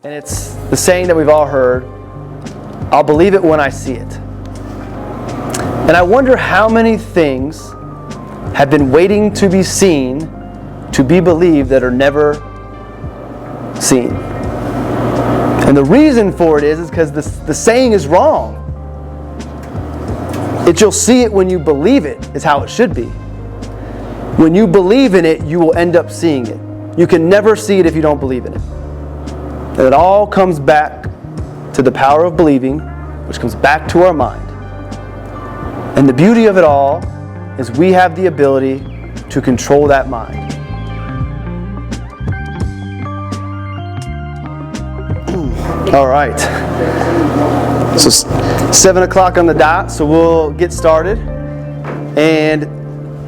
And it's the saying that we've all heard, I'll believe it when I see it. And I wonder how many things have been waiting to be seen, to be believed, that are never seen. And the reason for it is because the saying is wrong. You'll see it when you believe it, is how it should be. When you believe in it, you will end up seeing it. You can never see it if you don't believe in it. And it all comes back to the power of believing, which comes back to our mind. And the beauty of it all is we have the ability to control that mind. All right. So 7 o'clock on the dot, so we'll get started. And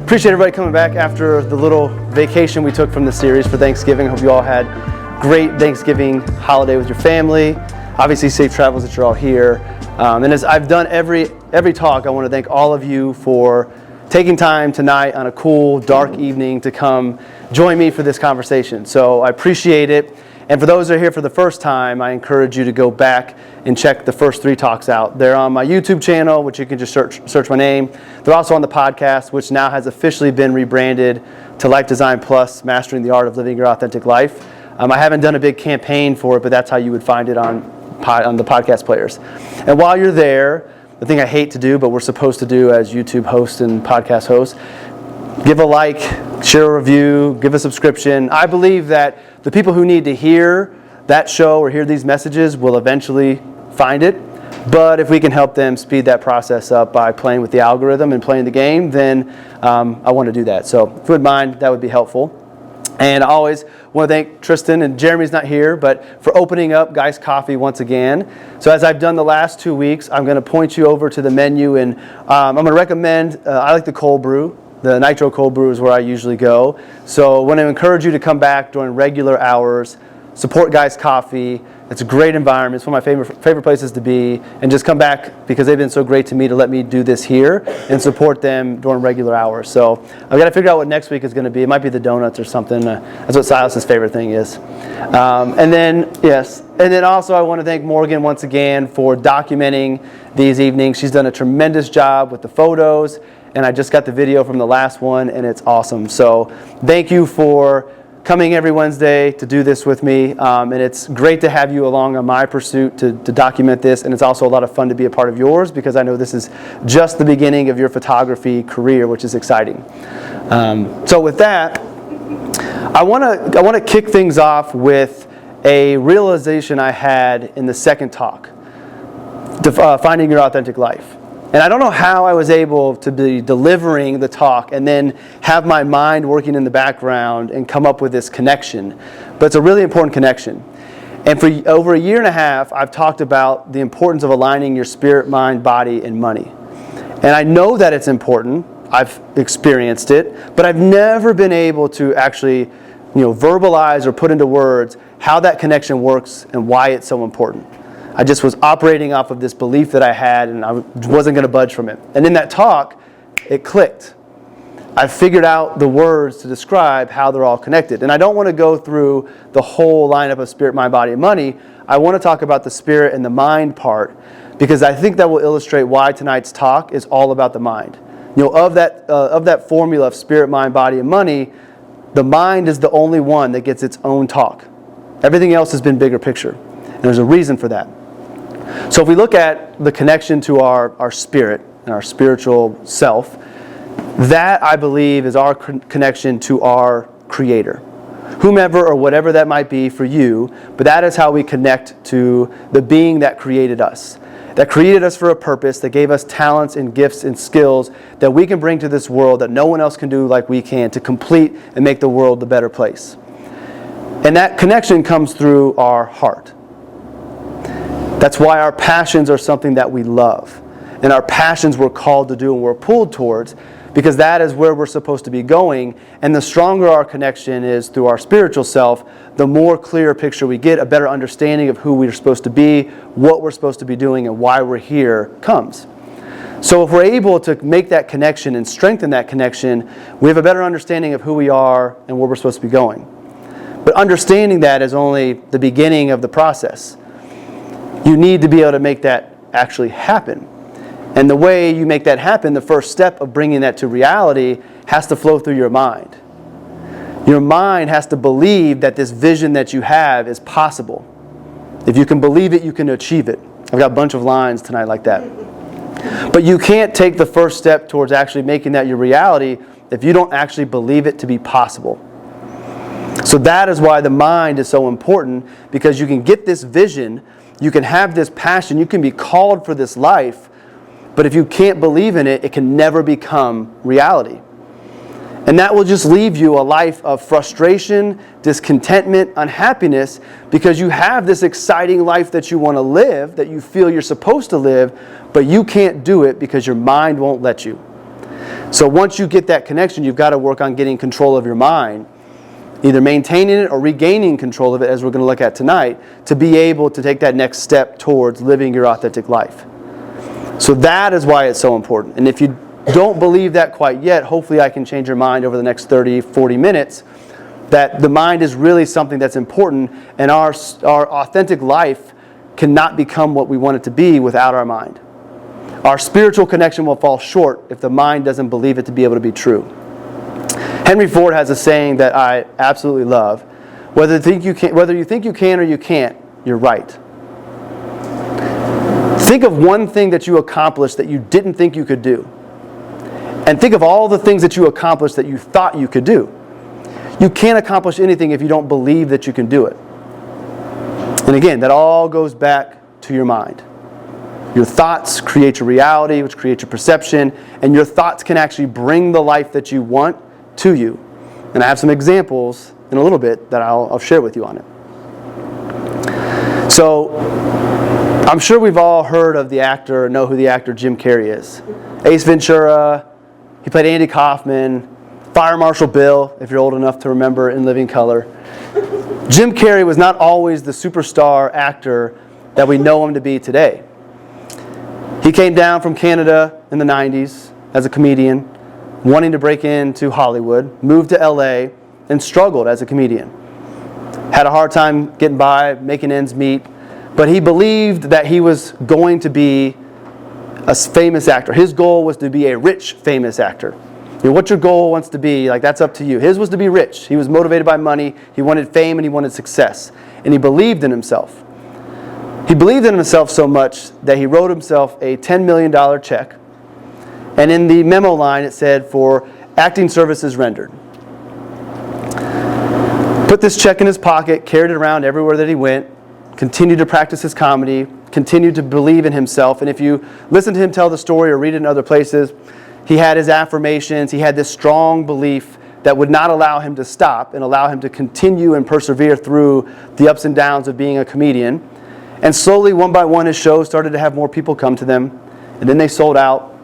appreciate everybody coming back after the little vacation we took from the series for Thanksgiving. I hope you all had great Thanksgiving holiday with your family. Obviously, safe travels that you're all here. And as I've done every talk, I want to thank all of you for taking time tonight on a cool, dark evening to come join me for this conversation. So I appreciate it. And for those that are here for the first time, I encourage you to go back and check the first 3 talks out. They're on my YouTube channel, which you can just search my name. They're also on the podcast, which now has officially been rebranded to Life Design Plus, Mastering the Art of Living Your Authentic Life. I haven't done a big campaign for it, but that's how you would find it on the podcast players. And while you're there, the thing I hate to do, but we're supposed to do as YouTube hosts and podcast hosts, give a like, share a review, give a subscription. I believe that the people who need to hear that show or hear these messages will eventually find it. But if we can help them speed that process up by playing with the algorithm and playing the game, then I want to do that. So if you wouldn't mind, that would be helpful. And I always want to thank Tristan, and Jeremy's not here, but for opening up Geist Coffee once again. So as I've done the last 2 weeks, I'm going to point you over to the menu, and I'm going to recommend, I like the cold brew. The Nitro Cold Brew is where I usually go. So I want to encourage you to come back during regular hours, support Geist Coffee. It's a great environment. It's one of my favorite places to be. And just come back because they've been so great to me to let me do this here and support them during regular hours. So I've got to figure out what next week is going to be. It might be the donuts or something. That's what Silas's favorite thing is. And then also I want to thank Morgan once again for documenting these evenings. She's done a tremendous job with the photos. And I just got the video from the last one, and it's awesome. So thank you for coming every Wednesday to do this with me. And it's great to have you along on my pursuit to document this. And it's also a lot of fun to be a part of yours because I know this is just the beginning of your photography career, which is exciting. So with that, I want to kick things off with a realization I had in the second talk, Finding Your Authentic Life. And I don't know how I was able to be delivering the talk and then have my mind working in the background and come up with this connection. But it's a really important connection. And for over 1.5 years, I've talked about the importance of aligning your spirit, mind, body, and money. And I know that it's important. I've experienced it. But I've never been able to actually verbalize or put into words how that connection works and why it's so important. I just was operating off of this belief that I had, and I wasn't going to budge from it. And in that talk, it clicked. I figured out the words to describe how they're all connected. And I don't want to go through the whole lineup of spirit, mind, body, and money. I want to talk about the spirit and the mind part, because I think that will illustrate why tonight's talk is all about the mind. Of that formula of spirit, mind, body, and money, the mind is the only one that gets its own talk. Everything else has been bigger picture. And there's a reason for that. So if we look at the connection to our spirit and our spiritual self, that I believe is our connection to our Creator. Whomever or whatever that might be for you, but that is how we connect to the being that created us. That created us for a purpose, that gave us talents and gifts and skills that we can bring to this world that no one else can do like we can to complete and make the world a better place. And that connection comes through our heart. That's why our passions are something that we love. And our passions we're called to do and we're pulled towards, because that is where we're supposed to be going. And the stronger our connection is through our spiritual self, the more clear picture we get, a better understanding of who we're supposed to be, what we're supposed to be doing, and why we're here comes. So if we're able to make that connection and strengthen that connection, we have a better understanding of who we are and where we're supposed to be going. But understanding that is only the beginning of the process. You need to be able to make that actually happen. And the way you make that happen, the first step of bringing that to reality, has to flow through your mind. Your mind has to believe that this vision that you have is possible. If you can believe it, you can achieve it. I've got a bunch of lines tonight like that. But you can't take the first step towards actually making that your reality if you don't actually believe it to be possible. So that is why the mind is so important, because you can get this vision, you can have this passion, you can be called for this life, but if you can't believe in it, it can never become reality. And that will just leave you a life of frustration, discontentment, unhappiness, because you have this exciting life that you want to live, that you feel you're supposed to live, but you can't do it because your mind won't let you. So once you get that connection, you've got to work on getting control of your mind, either maintaining it or regaining control of it, as we're going to look at tonight, to be able to take that next step towards living your authentic life. So that is why it's so important. And if you don't believe that quite yet, hopefully I can change your mind over the next 30, 40 minutes, that the mind is really something that's important, and our authentic life cannot become what we want it to be without our mind. Our spiritual connection will fall short if the mind doesn't believe it to be able to be true. Henry Ford has a saying that I absolutely love: whether you think you can or you can't, you're right. Think of one thing that you accomplished that you didn't think you could do. And think of all the things that you accomplished that you thought you could do. You can't accomplish anything if you don't believe that you can do it. And again, that all goes back to your mind. Your thoughts create your reality, which creates your perception, and your thoughts can actually bring the life that you want to you. And I have some examples in a little bit that I'll share with you on it. So, I'm sure we've all heard of the actor, or know who the actor Jim Carrey is. Ace Ventura, he played Andy Kaufman, Fire Marshal Bill, if you're old enough to remember In Living Color. Jim Carrey was not always the superstar actor that we know him to be today. He came down from Canada in the 90s as a comedian, wanting to break into Hollywood, moved to LA, and struggled as a comedian. Had a hard time getting by, making ends meet, but he believed that he was going to be a famous actor. His goal was to be a rich, famous actor. You know, what your goal wants to be, like, that's up to you. His was to be rich. He was motivated by money. He wanted fame and he wanted success. And he believed in himself. He believed in himself so much that he wrote himself a $10 million check. And in the memo line it said, "For acting services rendered." Put this check in his pocket, carried it around everywhere that he went, continued to practice his comedy, continued to believe in himself. And if you listen to him tell the story or read it in other places, he had his affirmations. He had this strong belief that would not allow him to stop and allow him to continue and persevere through the ups and downs of being a comedian. And slowly, one by one, his shows started to have more people come to them. And then they sold out.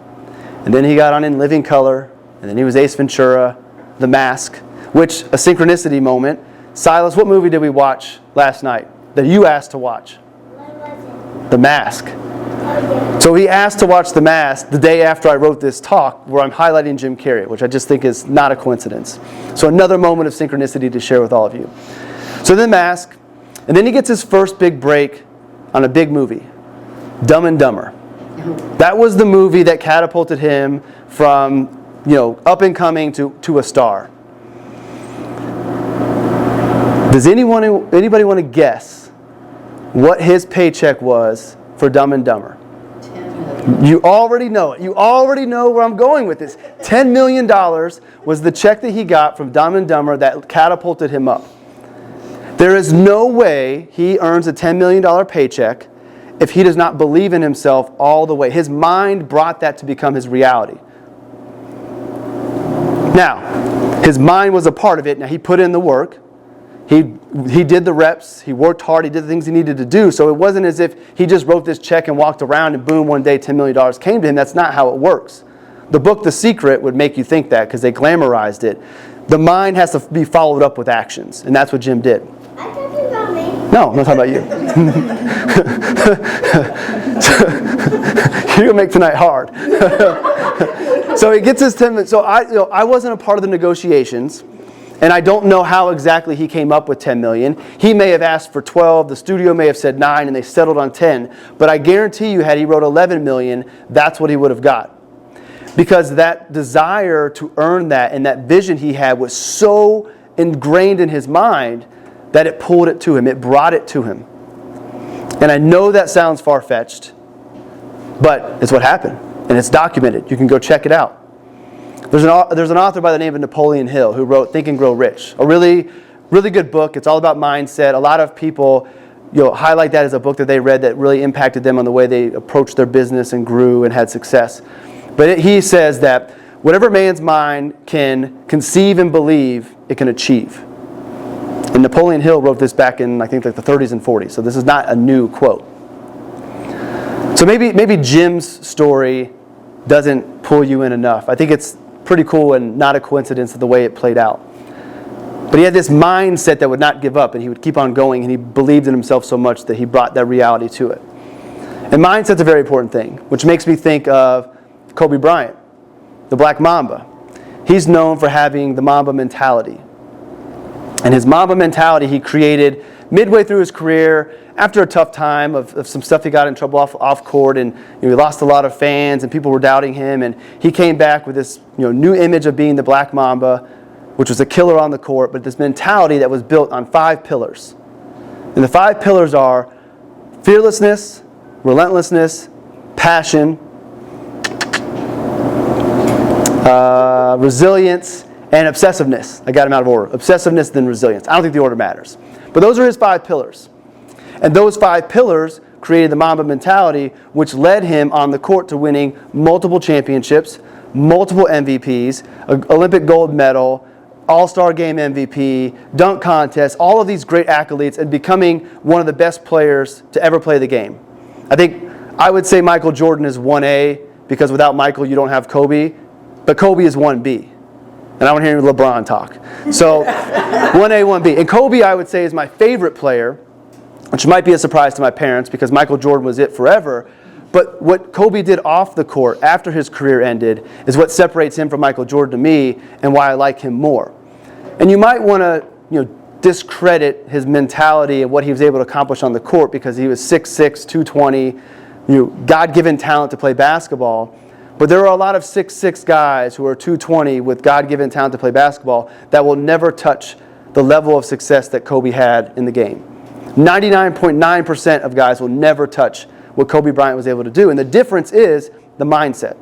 And then he got on In Living Color. And then he was Ace Ventura, The Mask, which, a synchronicity moment. Silas, what movie did we watch last night that you asked to watch? The Mask. So he asked to watch The Mask the day after I wrote this talk where I'm highlighting Jim Carrey, which I just think is not a coincidence. So another moment of synchronicity to share with all of you. So The Mask, and then he gets his first big break on a big movie, Dumb and Dumber. That was the movie that catapulted him from, up and coming to a star. Does anybody want to guess what his paycheck was for Dumb and Dumber? You already know it. You already know where I'm going with this. $10 million was the check that he got from Dumb and Dumber that catapulted him up. There is no way he earns a $10 million paycheck if he does not believe in himself all the way. His mind brought that to become his reality. Now, his mind was a part of it. Now, he put in the work. He did the reps. He worked hard. He did the things he needed to do. So it wasn't as if he just wrote this check and walked around and boom, one day $10 million came to him. That's not how it works. The book The Secret would make you think that because they glamorized it. The mind has to be followed up with actions, and that's what Jim did. I'm talking about me. No, I'm not talking about you. You're going to make tonight hard. So he gets his 10 minutes. So I wasn't a part of the negotiations. And I don't know how exactly he came up with 10 million. He may have asked for 12, the studio may have said 9, and they settled on 10. But I guarantee you, had he wrote 11 million, that's what he would have got. Because that desire to earn that and that vision he had was so ingrained in his mind that it pulled it to him. It brought it to him. And I know that sounds far-fetched, but it's what happened. And it's documented. You can go check it out. There's an author by the name of Napoleon Hill who wrote Think and Grow Rich. A really, really good book. It's all about mindset. A lot of people highlight that as a book that they read that really impacted them on the way they approached their business and grew and had success. But he says that whatever man's mind can conceive and believe, it can achieve. And Napoleon Hill wrote this back in, I think, like the 30s and 40s. So this is not a new quote. So maybe Jim's story doesn't pull you in enough. I think it's pretty cool and not a coincidence of the way it played out. But he had this mindset that would not give up, and he would keep on going, and he believed in himself so much that he brought that reality to it. And mindset's a very important thing, which makes me think of Kobe Bryant, the Black Mamba. He's known for having the Mamba mentality. And his Mamba mentality he created midway through his career after a tough time of some stuff he got in trouble off court, and he lost a lot of fans and people were doubting him, and he came back with this new image of being the Black Mamba, which was a killer on the court, but this mentality that was built on 5 pillars. And the 5 pillars are fearlessness, relentlessness, passion, resilience, and obsessiveness. I got them out of order. Obsessiveness, then resilience. I don't think the order matters. But those are his 5 pillars. And those 5 pillars created the Mamba mentality, which led him on the court to winning multiple championships, multiple MVPs, Olympic gold medal, All-Star Game MVP, dunk contest, all of these great accolades, and becoming one of the best players to ever play the game. I would say Michael Jordan is 1A, because without Michael you don't have Kobe, but Kobe is 1B. And I want to hear LeBron talk. So 1A, 1B. And Kobe, I would say, is my favorite player, which might be a surprise to my parents because Michael Jordan was it forever. But what Kobe did off the court after his career ended is what separates him from Michael Jordan to me and why I like him more. And you might want to discredit his mentality and what he was able to accomplish on the court because he was 6'6", 220, God-given talent to play basketball. But there are a lot of 6'6" guys who are 220 with God-given talent to play basketball that will never touch the level of success that Kobe had in the game. 99.9% of guys will never touch what Kobe Bryant was able to do. And the difference is the mindset.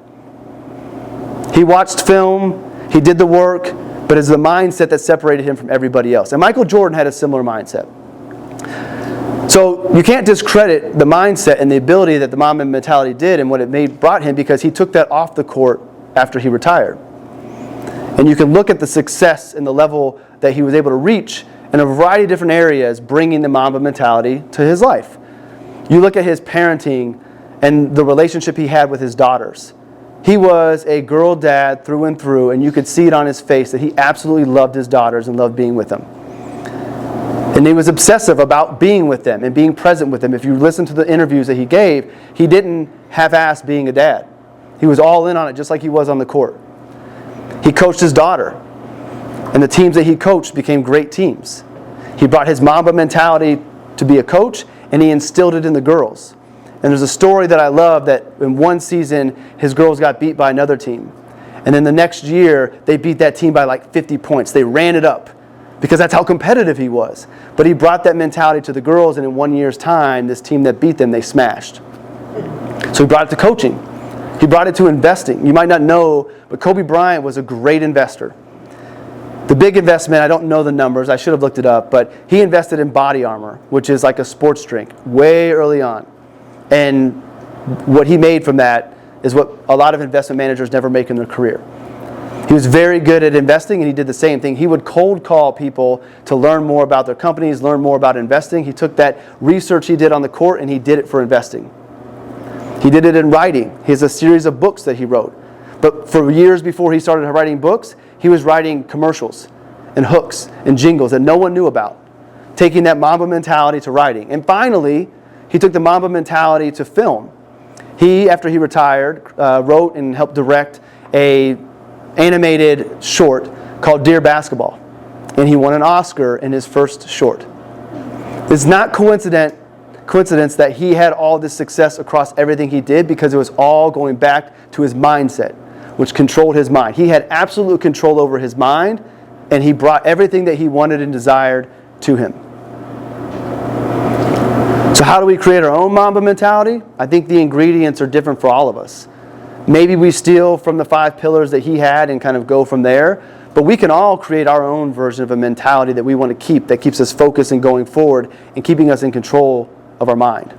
He watched film, he did the work, but it's the mindset that separated him from everybody else. And Michael Jordan had a similar mindset. So you can't discredit the mindset and the ability that the Mamba mentality did and what it brought him, because he took that off the court after he retired. And you can look at the success and the level that he was able to reach in a variety of different areas, bringing the Mamba mentality to his life. You look at his parenting and the relationship he had with his daughters. He was a girl dad through and through, and you could see it on his face that he absolutely loved his daughters and loved being with them. And he was obsessive about being with them and being present with them. If you listen to the interviews that he gave, he didn't half-ass being a dad. He was all in on it, just like he was on the court. He coached his daughter, and the teams that he coached became great teams. He brought his Mamba mentality to be a coach, and he instilled it in the girls. And there's a story that I love that in one season, his girls got beat by another team. And then the next year, they beat that team by like 50 points. They ran it up, because that's how competitive he was. But he brought that mentality to the girls, and in 1 year's time, this team that beat them, they smashed. So he brought it to coaching. He brought it to investing. You might not know, but Kobe Bryant was a great investor. The big investment, I don't know the numbers, I should have looked it up, but he invested in Body Armor, which is like a sports drink, way early on. And what he made from that is what a lot of investment managers never make in their career. He was very good at investing, and he did the same thing. He would cold call people to learn more about their companies, learn more about investing. He took that research he did on the court, and he did it for investing. He did it in writing. He has a series of books that he wrote. But for years before he started writing books, he was writing commercials and hooks and jingles that no one knew about, taking that Mamba mentality to writing. And finally, he took the Mamba mentality to film. He, after he retired, wrote and helped direct a animated short called Dear Basketball. and he won an Oscar in his first short. It's not coincidence that he had all this success across everything he did, because it was all going back to his mindset, which controlled his mind. He had absolute control over his mind, and he brought everything that he wanted and desired to him. So how do we create our own Mamba mentality? I think the ingredients are different for all of us. Maybe we steal from the 5 pillars that he had and kind of go from there, but we can all create our own version of a mentality that we want to keep, that keeps us focused and going forward and keeping us in control of our mind.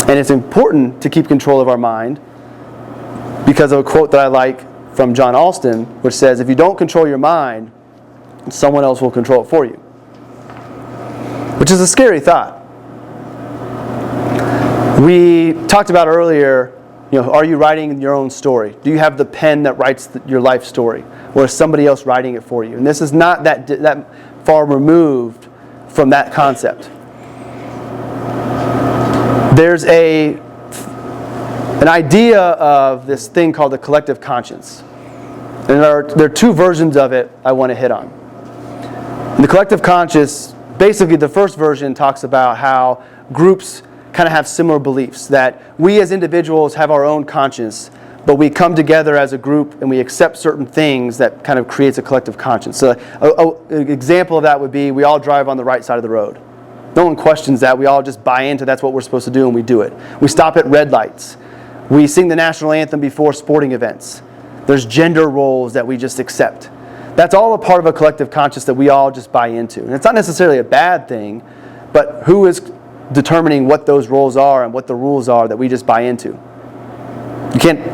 And it's important to keep control of our mind because of a quote that I like from John Alston, which says, if you don't control your mind, someone else will control it for you. Which is a scary thought. We talked about earlier, are you writing your own story? Do you have the pen that writes your life story? Or is somebody else writing it for you? And this is not that far removed from that concept. There's an idea of this thing called the collective conscience. And there are 2 versions of it I want to hit on. In the collective conscious, basically the first version talks about how groups kind of have similar beliefs, that we as individuals have our own conscience, but we come together as a group and we accept certain things that kind of creates a collective conscience. So an example of that would be we all drive on the right side of the road. No one questions that. We all just buy into that's what we're supposed to do, and we do it. We stop at red lights. We sing the national anthem before sporting events. There's gender roles that we just accept. That's all a part of a collective conscience that we all just buy into. And it's not necessarily a bad thing, but who is determining what those roles are and what the rules are that we just buy into?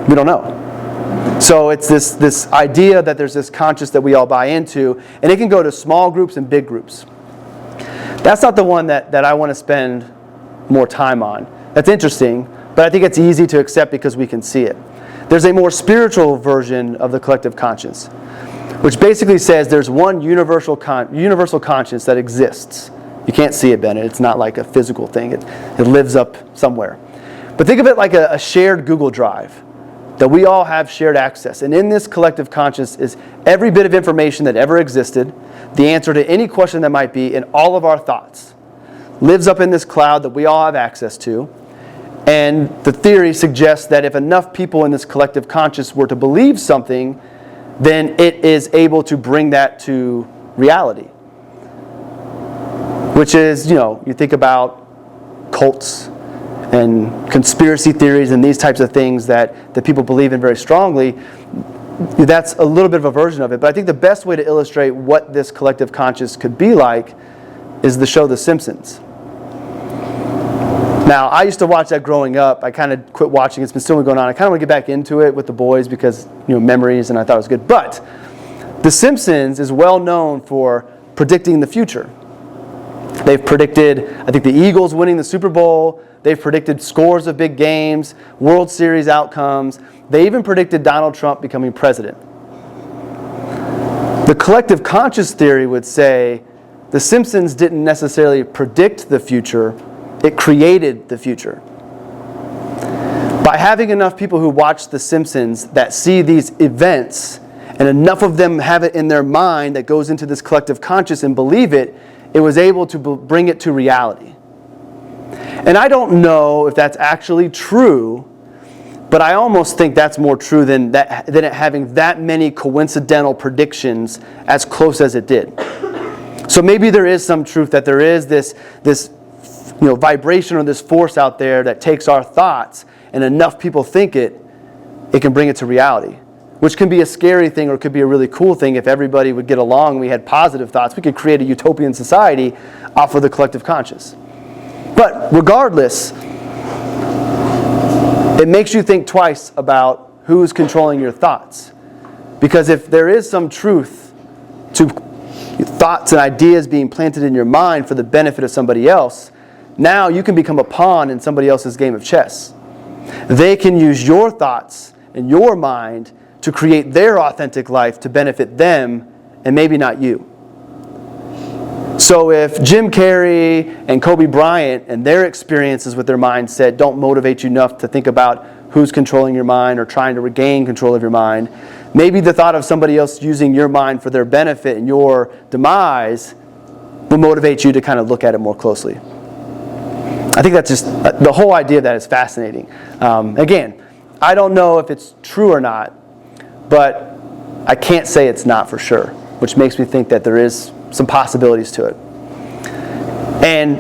We don't know. So it's this idea that there's this conscience that we all buy into, and it can go to small groups and big groups. That's not the one that I want to spend more time on. That's interesting, but I think it's easy to accept because we can see it. There's a more spiritual version of the collective conscience, which basically says there's one universal conscience that exists. You can't see it, Bennett. It's not like a physical thing. It lives up somewhere. But think of it like a shared Google Drive that we all have shared access. And in this collective conscience is every bit of information that ever existed, the answer to any question that might be, and all of our thoughts. Lives up in this cloud that we all have access to. And the theory suggests that if enough people in this collective conscious were to believe something, then it is able to bring that to reality. Which is, you think about cults and conspiracy theories and these types of things that people believe in very strongly. That's a little bit of a version of it. But I think the best way to illustrate what this collective conscious could be like is the show The Simpsons. Now, I used to watch that growing up. I kind of quit watching. It's been still going on. I kind of want to get back into it with the boys because, memories, and I thought it was good. But The Simpsons is well known for predicting the future. They've predicted, I think, the Eagles winning the Super Bowl. They've predicted scores of big games, World Series outcomes. They even predicted Donald Trump becoming president. The collective conscious theory would say The Simpsons didn't necessarily predict the future, it created the future. By having enough people who watch The Simpsons that see these events, and enough of them have it in their mind that goes into this collective conscious and believe it, it was able to bring it to reality. And I don't know if that's actually true, but I almost think that's more true than it having that many coincidental predictions as close as it did. So maybe there is some truth that there is this vibration or this force out there that takes our thoughts, and enough people think it can bring it to reality. Which can be a scary thing, or it could be a really cool thing if everybody would get along and we had positive thoughts. We could create a utopian society off of the collective conscious. But regardless, it makes you think twice about who's controlling your thoughts. Because if there is some truth to thoughts and ideas being planted in your mind for the benefit of somebody else, now you can become a pawn in somebody else's game of chess. They can use your thoughts and your mind to create their authentic life to benefit them and maybe not you. So if Jim Carrey and Kobe Bryant and their experiences with their mindset don't motivate you enough to think about who's controlling your mind or trying to regain control of your mind, maybe the thought of somebody else using your mind for their benefit and your demise will motivate you to kind of look at it more closely. I think that's just, the whole idea of that is fascinating. Again, I don't know if it's true or not, but I can't say it's not for sure, which makes me think that there is some possibilities to it. And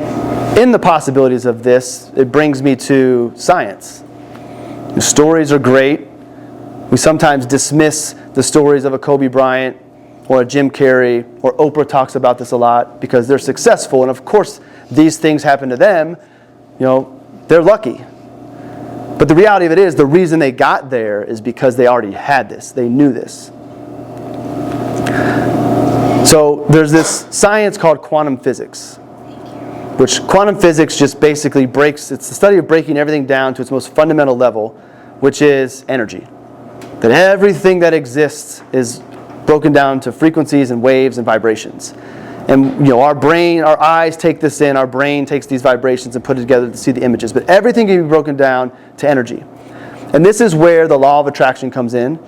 in the possibilities of this, it brings me to science. The stories are great. We sometimes dismiss the stories of a Kobe Bryant or a Jim Carrey, or Oprah talks about this a lot because they're successful. And of course, these things happen to them. They're lucky. But the reality of it is, the reason they got there is because they already had this. They knew this. So there's this science called quantum physics, which quantum physics just basically it's the study of breaking everything down to its most fundamental level, which is energy. That everything that exists is broken down to frequencies and waves and vibrations. And our brain, our eyes take this in, our brain takes these vibrations and put it together to see the images. But everything can be broken down to energy. And this is where the law of attraction comes in.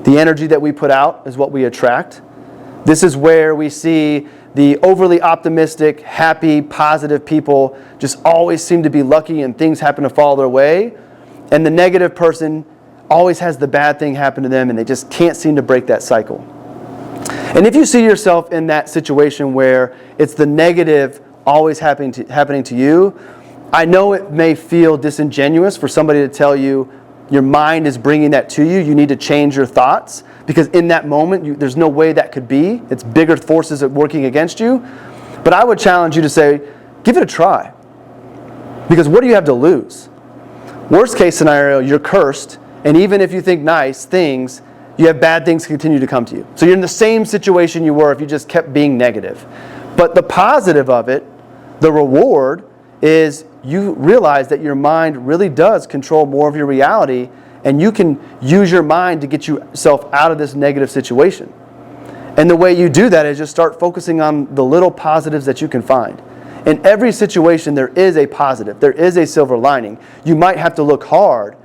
The energy that we put out is what we attract. This is where we see the overly optimistic, happy, positive people just always seem to be lucky and things happen to fall their way. And the negative person always has the bad thing happen to them and they just can't seem to break that cycle. And if you see yourself in that situation where it's the negative always happening to you, I know it may feel disingenuous for somebody to tell you your mind is bringing that to you. You need to change your thoughts because in that moment, there's no way that could be. It's bigger forces working against you. But I would challenge you to say, give it a try. Because what do you have to lose? Worst case scenario, you're cursed. And even if you think nice things, you have bad things continue to come to you. So you're in the same situation you were if you just kept being negative. But the positive of it, the reward, is you realize that your mind really does control more of your reality, and you can use your mind to get yourself out of this negative situation. And the way you do that is just start focusing on the little positives that you can find. In every situation, there is a positive. There is a silver lining. You might have to look hard,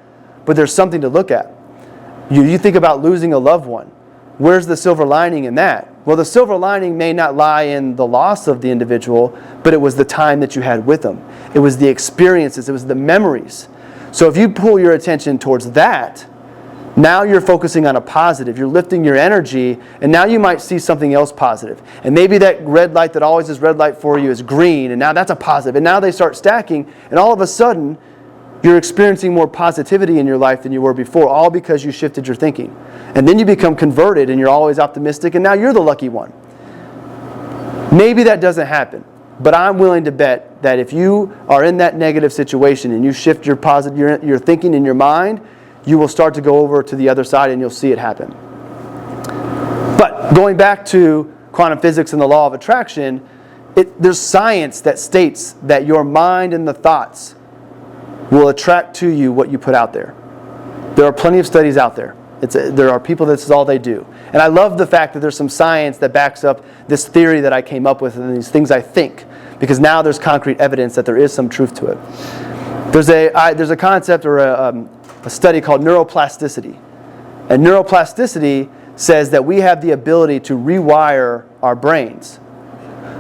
but there's something to look at. You think about losing a loved one. Where's the silver lining in that? Well, the silver lining may not lie in the loss of the individual, but it was the time that you had with them. It was the experiences. It was the memories. So if you pull your attention towards that, now you're focusing on a positive. You're lifting your energy, and now you might see something else positive. And maybe that red light that always is red light for you is green, and now that's a positive. And now they start stacking, and all of a sudden, you're experiencing more positivity in your life than you were before, all because you shifted your thinking. And then you become converted and you're always optimistic, and now you're the lucky one. Maybe that doesn't happen, but I'm willing to bet that if you are in that negative situation and you shift your thinking in your mind, you will start to go over to the other side and you'll see it happen. But going back to quantum physics and the law of attraction, there's science that states that your mind and the thoughts will attract to you what you put out there. There are plenty of studies out there. There are people that this is all they do. And I love the fact that there's some science that backs up this theory that I came up with and these things I think, because now there's concrete evidence that there is some truth to it. There's a concept or a study called neuroplasticity. And neuroplasticity says that we have the ability to rewire our brains.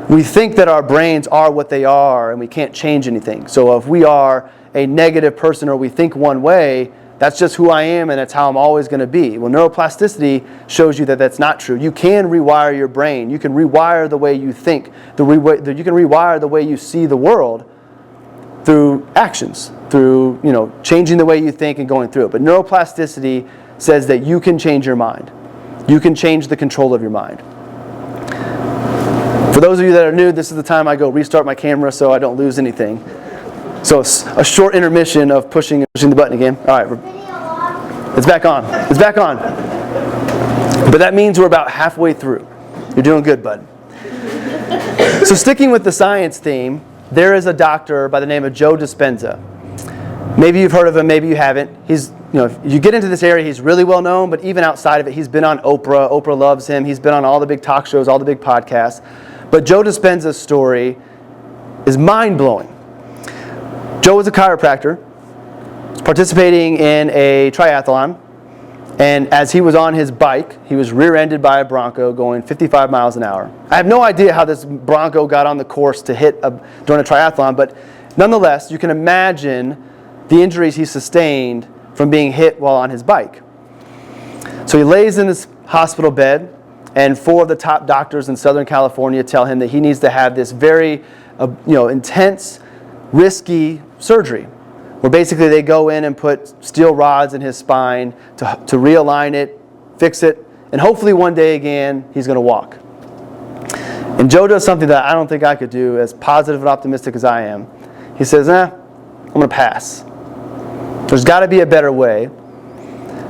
We think that our brains are what they are and we can't change anything. So if we are a negative person or we think one way, that's just who I am and that's how I'm always going to be. Well, neuroplasticity shows you that that's not true. You can rewire your brain. You can rewire the way you think. You can rewire the way you see the world through actions, through changing the way you think and going through it. But neuroplasticity says that you can change your mind. You can change the control of your mind. For those of you that are new, this is the time I go restart my camera so I don't lose anything. So a short intermission of pushing the button again. All right, it's back on. It's back on. But that means we're about halfway through. You're doing good, bud. So sticking with the science theme, there is a doctor by the name of Joe Dispenza. Maybe you've heard of him, maybe you haven't. If you get into this area, he's really well known, but even outside of it, he's been on Oprah. Oprah loves him. He's been on all the big talk shows, all the big podcasts. But Joe Dispenza's story is mind-blowing. Joe was a chiropractor, participating in a triathlon, And as he was on his bike, he was rear-ended by a Bronco going 55 miles an hour. I have no idea how this Bronco got on the course to hit during a triathlon, but nonetheless, you can imagine the injuries he sustained from being hit while on his bike. So he lays in this hospital bed, and 4 of the top doctors in Southern California tell him that he needs to have this very intense, risky surgery, where basically they go in and put steel rods in his spine to realign it, fix it, and hopefully one day again he's going to walk. And Joe does something that I don't think I could do, as positive and optimistic as I am. He says, I'm going to pass. There's got to be a better way.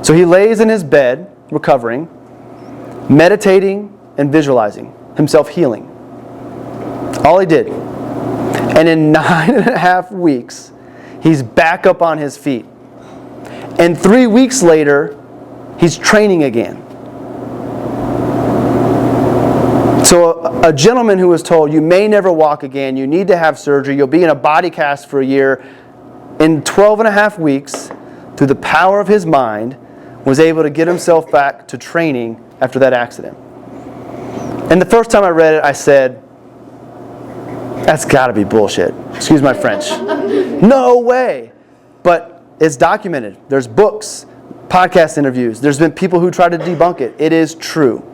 So he lays in his bed, recovering, meditating and visualizing himself healing. All he did. And in 9.5 weeks, he's back up on his feet. And 3 weeks later, he's training again. So a gentleman who was told, you may never walk again, you need to have surgery, you'll be in a body cast for a year, in 12.5 weeks, through the power of his mind, was able to get himself back to training after that accident. And the first time I read it, I said, that's got to be bullshit. Excuse my French. No way. But it's documented. There's books, podcast interviews. There's been people who try to debunk it. It is true.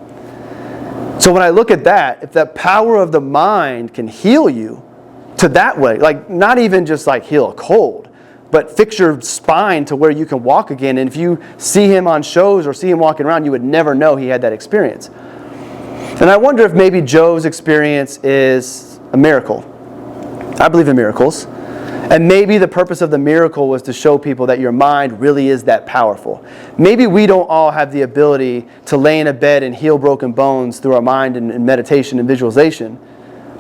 So when I look at that, if the power of the mind can heal you to that way, like not even just like heal a cold, but fix your spine to where you can walk again. And if you see him on shows or see him walking around, you would never know he had that experience. And I wonder if maybe Joe's experience is a miracle. I believe in miracles. And maybe the purpose of the miracle was to show people that your mind really is that powerful. Maybe we don't all have the ability to lay in a bed and heal broken bones through our mind and meditation and visualization.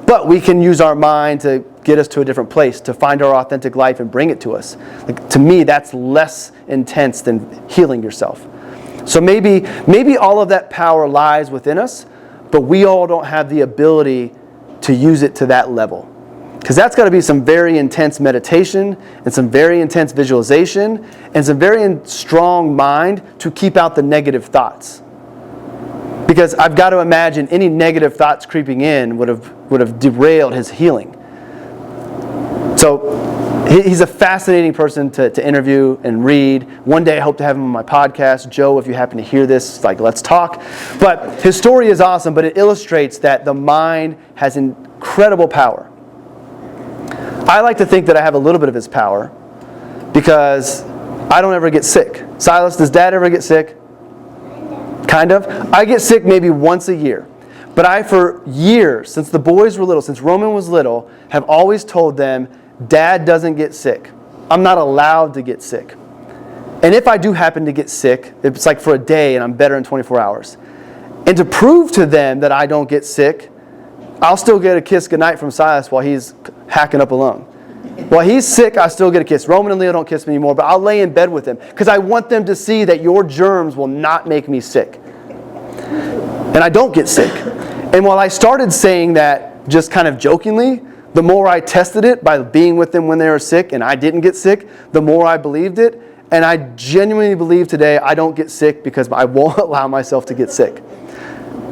But we can use our mind to get us to a different place, to find our authentic life and bring it to us. Like, to me, that's less intense than healing yourself. So maybe all of that power lies within us, but we all don't have the ability to use it to that level. Because that's got to be some very intense meditation and some very intense visualization and some very strong mind to keep out the negative thoughts. Because I've got to imagine any negative thoughts creeping in would have derailed his healing. So he's a fascinating person to interview and read. One day I hope to have him on my podcast. Joe, if you happen to hear this, let's talk. But his story is awesome, but it illustrates that the mind has incredible power. I like to think that I have a little bit of his power because I don't ever get sick. Silas, does Dad ever get sick? Kind of. I get sick maybe once a year. But I, for years, since the boys were little, since Roman was little, have always told them, Dad doesn't get sick. I'm not allowed to get sick. And if I do happen to get sick, it's like for a day and I'm better in 24 hours. And to prove to them that I don't get sick, I'll still get a kiss goodnight from Silas while he's hacking up alone. While he's sick, I still get a kiss. Roman and Leo don't kiss me anymore, but I'll lay in bed with them because I want them to see that your germs will not make me sick. And I don't get sick. And while I started saying that just kind of jokingly, the more I tested it by being with them when they were sick and I didn't get sick, the more I believed it. And I genuinely believe today I don't get sick because I won't allow myself to get sick.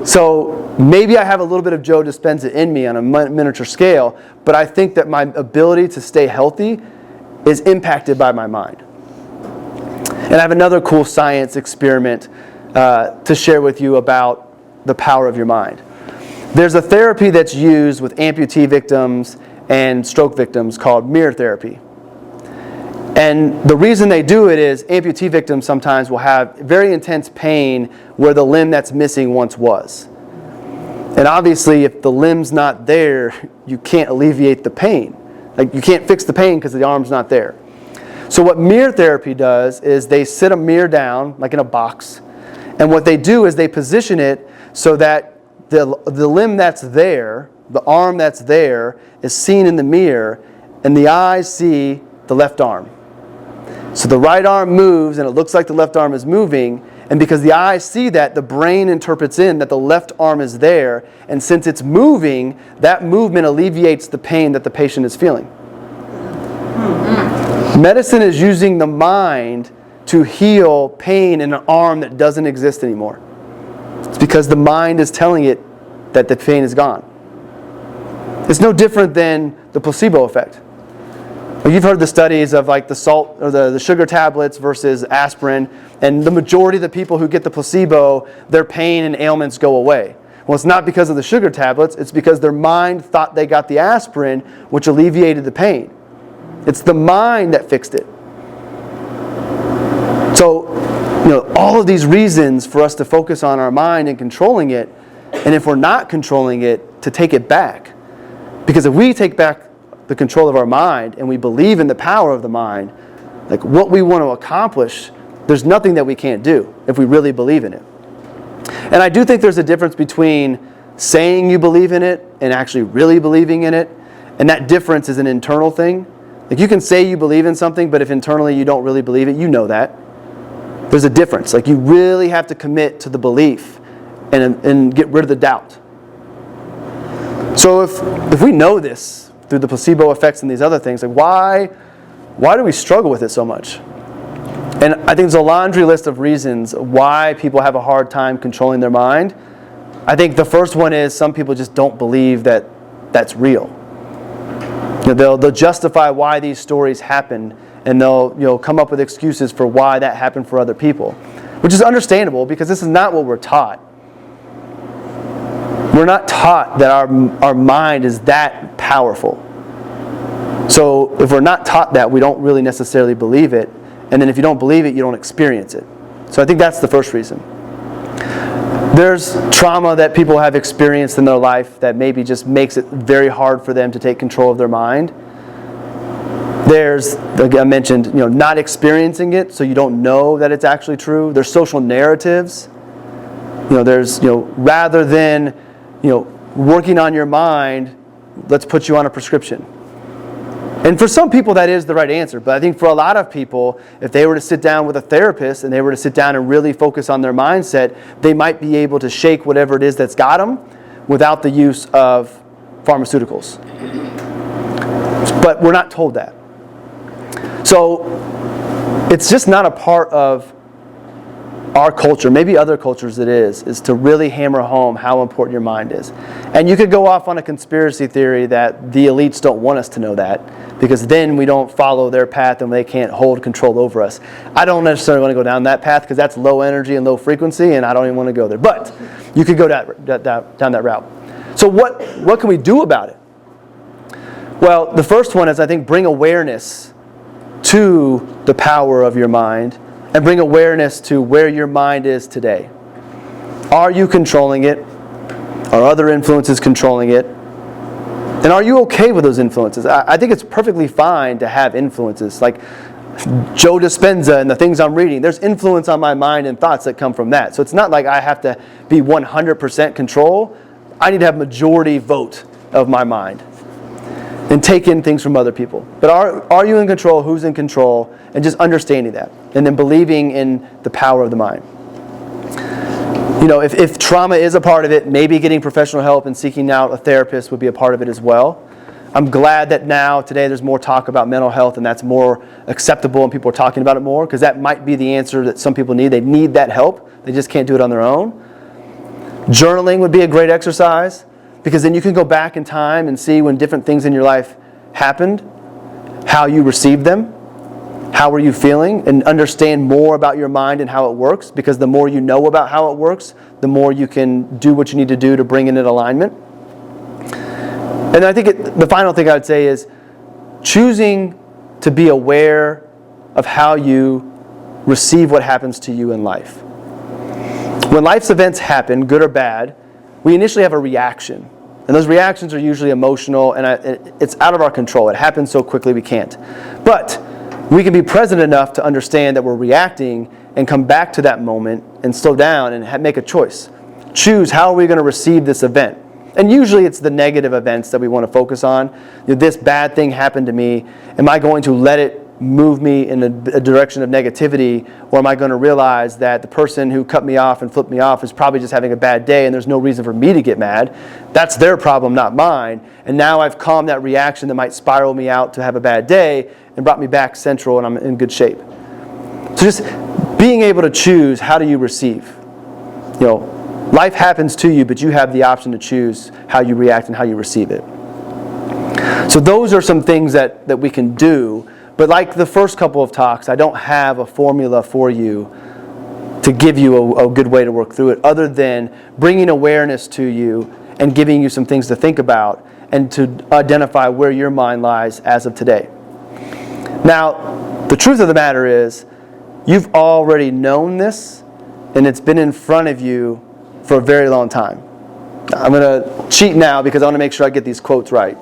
So maybe I have a little bit of Joe Dispenza in me on a miniature scale, but I think that my ability to stay healthy is impacted by my mind. And I have another cool science experiment to share with you about the power of your mind. There's a therapy that's used with amputee victims and stroke victims called mirror therapy. And the reason they do it is amputee victims sometimes will have very intense pain where the limb that's missing once was. And obviously, if the limb's not there, you can't alleviate the pain. Like, you can't fix the pain because the arm's not there. So what mirror therapy does is they sit a mirror down, like in a box, and what they do is they position it so that the limb that's there, the arm that's there, is seen in the mirror, and the eyes see the left arm. So the right arm moves, and it looks like the left arm is moving, and because the eyes see that, the brain interprets in that the left arm is there, and since it's moving, that movement alleviates the pain that the patient is feeling. Medicine is using the mind to heal pain in an arm that doesn't exist anymore. It's because the mind is telling it that the pain is gone. It's no different than the placebo effect. You've heard the studies of like the salt or the sugar tablets versus aspirin, and the majority of the people who get the placebo, their pain and ailments go away. Well, it's not because of the sugar tablets, it's because their mind thought they got the aspirin, which alleviated the pain. It's the mind that fixed it. So, all of these reasons for us to focus on our mind and controlling it, and if we're not controlling it, to take it back. Because if we take back the control of our mind and we believe in the power of the mind, like what we want to accomplish, there's nothing that we can't do if we really believe in it. And I do think there's a difference between saying you believe in it and actually really believing in it. And that difference is an internal thing. Like you can say you believe in something, but if internally you don't really believe it, you know that. There's a difference. Like you really have to commit to the belief and get rid of the doubt. So if we know this through the placebo effects and these other things, like why do we struggle with it so much? And I think there's a laundry list of reasons why people have a hard time controlling their mind. I think the first one is some people just don't believe that that's real. They'll justify why these stories happen, and they'll come up with excuses for why that happened for other people, which is understandable because this is not what we're taught. We're not taught that our mind is that powerful. So if we're not taught that, we don't really necessarily believe it. And then if you don't believe it, you don't experience it. So I think that's the first reason. There's trauma that people have experienced in their life that maybe just makes it very hard for them to take control of their mind. There's, like I mentioned, not experiencing it, so you don't know that it's actually true. There's social narratives. There's, rather than, working on your mind, let's put you on a prescription. And for some people that is the right answer, but I think for a lot of people, if they were to sit down with a therapist and they were to sit down and really focus on their mindset, they might be able to shake whatever it is that's got them without the use of pharmaceuticals. But we're not told that. So it's just not a part of our culture, maybe other cultures it is to really hammer home how important your mind is. And you could go off on a conspiracy theory that the elites don't want us to know that, because then we don't follow their path and they can't hold control over us. I don't necessarily want to go down that path because that's low energy and low frequency, and I don't even want to go there. But you could go down that route. So what can we do about it? Well, the first one is, I think, bring awareness to the power of your mind and bring awareness to where your mind is today. Are you controlling it? Are other influences controlling it? And are you okay with those influences? I think it's perfectly fine to have influences. Like Joe Dispenza and the things I'm reading, there's influence on my mind and thoughts that come from that. So it's not like I have to be 100% control. I need to have majority vote of my mind and take in things from other people. But are you in control? Who's in control? And just understanding that. And then believing in the power of the mind. If trauma is a part of it, maybe getting professional help and seeking out a therapist would be a part of it as well. I'm glad that today, there's more talk about mental health and that's more acceptable and people are talking about it more, because that might be the answer that some people need. They need that help. They just can't do it on their own. Journaling would be a great exercise, because then you can go back in time and see when different things in your life happened, how you received them, how were you feeling, and understand more about your mind and how it works, because the more you know about how it works, the more you can do what you need to do to bring it in alignment. And I think the final thing I would say is choosing to be aware of how you receive what happens to you in life. When life's events happen, good or bad, we initially have a reaction. And those reactions are usually emotional, and it's out of our control. It happens so quickly we can't. But we can be present enough to understand that we're reacting and come back to that moment and slow down and make a choice. Choose, how are we going to receive this event? And usually it's the negative events that we want to focus on. This bad thing happened to me. Am I going to let it move me in a direction of negativity, or am I going to realize that the person who cut me off and flipped me off is probably just having a bad day and there's no reason for me to get mad? That's their problem, not mine. And now I've calmed that reaction that might spiral me out to have a bad day and brought me back central, and I'm in good shape. So just being able to choose, how do you receive? Life happens to you, but you have the option to choose how you react and how you receive it. So those are some things that we can do. But like the first couple of talks, I don't have a formula for you to give you a good way to work through it, other than bringing awareness to you and giving you some things to think about and to identify where your mind lies as of today. Now, the truth of the matter is, you've already known this, and it's been in front of you for a very long time. I'm going to cheat now because I want to make sure I get these quotes right.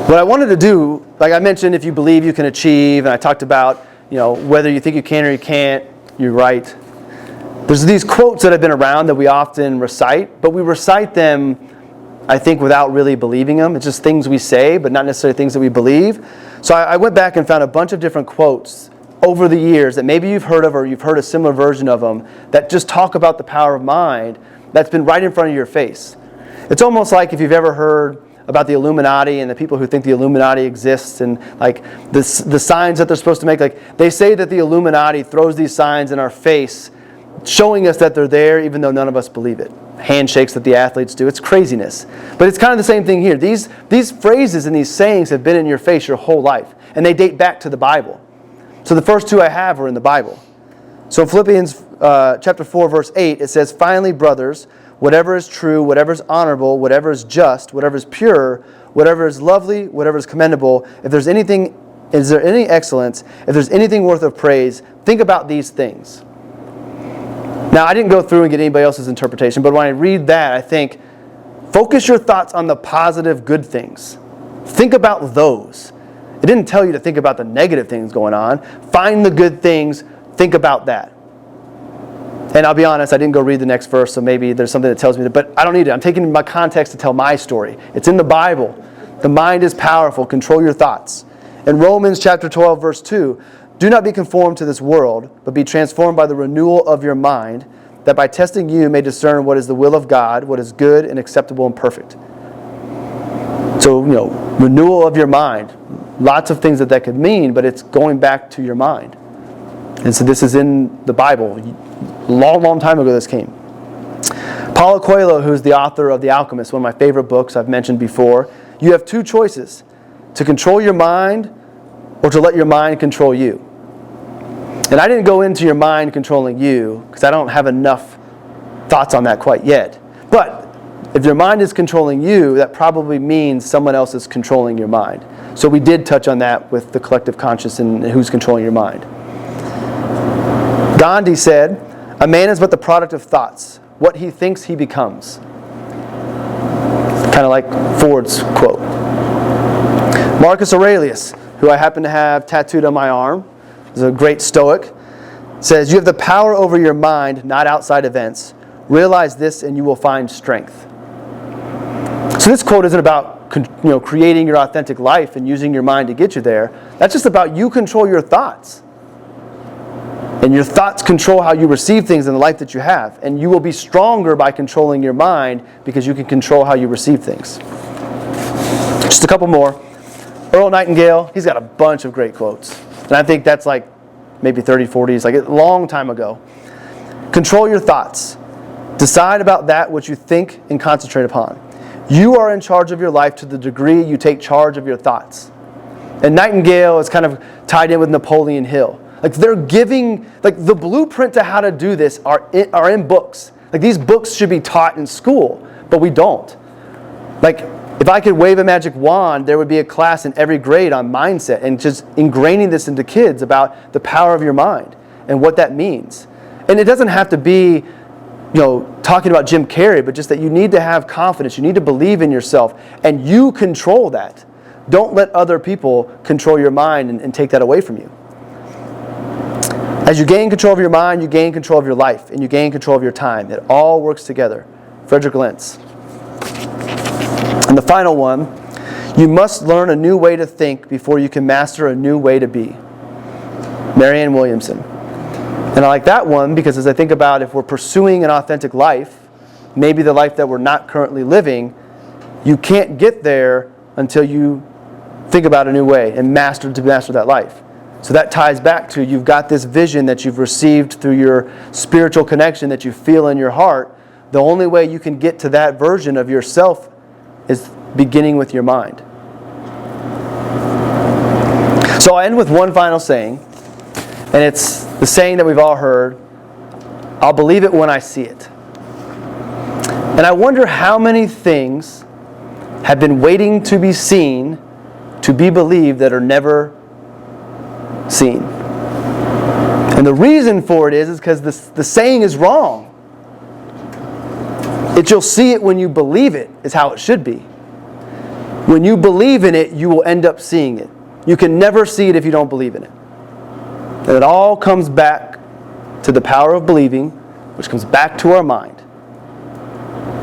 What I wanted to do, like I mentioned, if you believe you can achieve, and I talked about, whether you think you can or you can't, you're right. There's these quotes that have been around that we often recite, but we recite them, I think, without really believing them. It's just things we say, but not necessarily things that we believe. So I went back and found a bunch of different quotes over the years that maybe you've heard of, or you've heard a similar version of them, that just talk about the power of mind that's been right in front of your face. It's almost like if you've ever heard about the Illuminati and the people who think the Illuminati exists, and like the signs that they're supposed to make. Like they say that the Illuminati throws these signs in our face, showing us that they're there, even though none of us believe it. Handshakes that the athletes do. It's craziness. But it's kind of the same thing here. These phrases and these sayings have been in your face your whole life, and they date back to the Bible. So the first two I have are in the Bible. So in Philippians chapter 4, verse 8, it says, "Finally, brothers, whatever is true, whatever is honorable, whatever is just, whatever is pure, whatever is lovely, whatever is commendable, is there any excellence, if there's anything worth of praise, think about these things." Now, I didn't go through and get anybody else's interpretation, but when I read that, I think, focus your thoughts on the positive, good things. Think about those. It didn't tell you to think about the negative things going on. Find the good things, think about that. And I'll be honest, I didn't go read the next verse, so maybe there's something that tells me that, but I don't need it. I'm taking my context to tell my story. It's in the Bible. The mind is powerful. Control your thoughts. In Romans chapter 12, verse 2, "Do not be conformed to this world, but be transformed by the renewal of your mind, that by testing you may discern what is the will of God, what is good and acceptable and perfect." So, renewal of your mind. Lots of things that could mean, but it's going back to your mind. And so this is in the Bible. Long, long time ago this came. Paulo Coelho, who's the author of The Alchemist, one of my favorite books I've mentioned before, you have two choices: to control your mind or to let your mind control you. And I didn't go into your mind controlling you because I don't have enough thoughts on that quite yet. But if your mind is controlling you, that probably means someone else is controlling your mind. So we did touch on that with the collective conscious and who's controlling your mind. Gandhi said, "A man is but the product of thoughts. What he thinks, he becomes." Kind of like Ford's quote. Marcus Aurelius, who I happen to have tattooed on my arm, is a great Stoic, says, "You have the power over your mind, not outside events. Realize this and you will find strength." So this quote isn't about creating your authentic life and using your mind to get you there. That's just about you control your thoughts. And your thoughts control how you receive things in the life that you have. And you will be stronger by controlling your mind because you can control how you receive things. Just a couple more. Earl Nightingale, he's got a bunch of great quotes. And I think that's like maybe 30, 40s, like a long time ago. Control your thoughts. Decide about that which you think and concentrate upon. You are in charge of your life to the degree you take charge of your thoughts. And Nightingale is kind of tied in with Napoleon Hill. Like they're giving, like the blueprint to how to do this are in books. Like these books should be taught in school, but we don't. Like if I could wave a magic wand, there would be a class in every grade on mindset and just ingraining this into kids about the power of your mind and what that means. And it doesn't have to be, talking about Jim Carrey, but just that you need to have confidence. You need to believe in yourself, and you control that. Don't let other people control your mind and take that away from you. As you gain control of your mind, you gain control of your life, and you gain control of your time. It all works together. Frederick Lentz. And the final one, you must learn a new way to think before you can master a new way to be. Marianne Williamson. And I like that one because as I think about if we're pursuing an authentic life, maybe the life that we're not currently living, you can't get there until you think about a new way and master that life. So that ties back to you've got this vision that you've received through your spiritual connection that you feel in your heart. The only way you can get to that version of yourself is beginning with your mind. So I'll end with one final saying, and it's the saying that we've all heard, I'll believe it when I see it. And I wonder how many things have been waiting to be seen, to be believed, that are never seen. And the reason for it is because the saying is wrong. You'll see it when you believe it, is how it should be. When you believe in it, you will end up seeing it. You can never see it if you don't believe in it. And it all comes back to the power of believing, which comes back to our mind.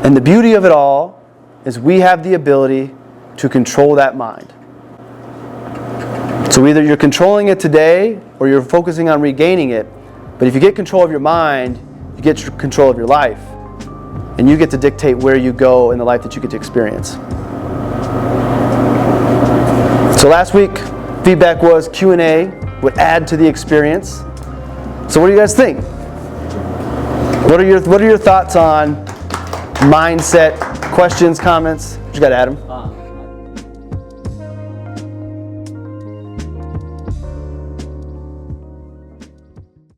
And the beauty of it all is we have the ability to control that mind. So either you're controlling it today or you're focusing on regaining it. But if you get control of your mind, you get control of your life. And you get to dictate where you go in the life that you get to experience. So last week, feedback was Q&A would add to the experience. So what do you guys think? What are your thoughts on mindset, questions, comments? What you got, Adam?